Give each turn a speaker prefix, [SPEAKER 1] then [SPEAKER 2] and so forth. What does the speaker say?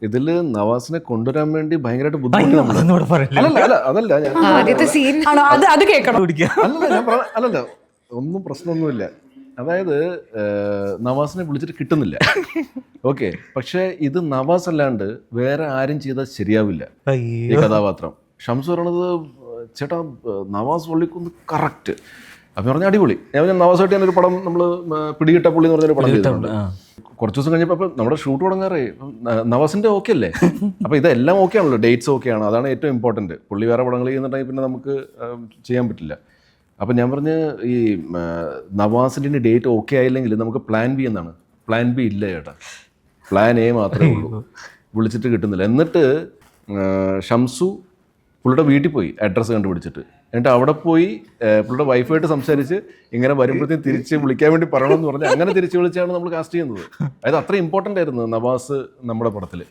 [SPEAKER 1] ഇതില് നവാസിനെ കൊണ്ടുവരാൻ വേണ്ടി ഭയങ്കരമായിട്ട് ബുദ്ധിമുട്ട് അതല്ല
[SPEAKER 2] ആദ്യത്തെ സീൻ അത് കേൾക്കണം.
[SPEAKER 1] അല്ലല്ല ഒന്നും പ്രശ്നമൊന്നുമില്ല. അതായത് നവാസിനെ വിളിച്ചിട്ട് കിട്ടുന്നില്ല. ഓക്കെ, പക്ഷെ ഇത് നവാസ് അല്ലാണ്ട് വേറെ ആരും ചെയ്താൽ ശരിയാവില്ല ഈ കഥാപാത്രം. ഷംസു പറയണത് ചേട്ടാ നവാസ് പുള്ളിക്കൊന്ന് കറക്റ്റ്. അപ്പം പറഞ്ഞാൽ അടിപൊളി. ഞാൻ നവാസായിട്ട് ഞാനൊരു പടം നമ്മൾ പിടികിട്ട പുള്ളി എന്ന് പറഞ്ഞൊരു പടം ചെയ്തിട്ടുണ്ട്. കുറച്ച് ദിവസം കഴിഞ്ഞപ്പോൾ അപ്പോൾ നമ്മുടെ ഷൂട്ട് തുടങ്ങാറേ നവാസിൻ്റെ ഓക്കെ അല്ലേ. അപ്പോൾ ഇതെല്ലാം ഓക്കെ ആണല്ലോ, ഡേറ്റ്സ് ഓക്കെ ആണ്, അതാണ് ഏറ്റവും ഇമ്പോർട്ടൻറ്റ്. പുള്ളി വേറെ പടങ്ങൾ ചെയ്യുന്നുണ്ടെങ്കിൽ പിന്നെ നമുക്ക് ചെയ്യാൻ പറ്റില്ല. അപ്പം ഞാൻ പറഞ്ഞ് ഈ നവാസിൻ്റെ ഡേറ്റ് ഓക്കെ ആയില്ലെങ്കിൽ നമുക്ക് പ്ലാൻ ബി എന്നാണ്. പ്ലാൻ ബി ഇല്ല ചേട്ടാ, പ്ലാൻ എ മാത്രമേ ഉള്ളൂ. വിളിച്ചിട്ട് കിട്ടുന്നില്ല. എന്നിട്ട് ഷംസു പുള്ളിയുടെ വീട്ടിൽ പോയി അഡ്രസ്സ് കണ്ടുപിടിച്ചിട്ട്. എന്നിട്ട് അവിടെ പോയി പുള്ളിയുടെ വൈഫായിട്ട് സംസാരിച്ച് ഇങ്ങനെ വരുമ്പോഴത്തേക്കും തിരിച്ച് വിളിക്കാൻ വേണ്ടി പറയണമെന്ന് പറഞ്ഞ് അങ്ങനെ തിരിച്ച് വിളിച്ചാണ് നമ്മൾ കാസ്റ്റ് ചെയ്യുന്നത്. അതായത് അത്ര ഇമ്പോർട്ടൻ്റ് ആയിരുന്നു നവാസ് നമ്മുടെ പടത്തിൽ.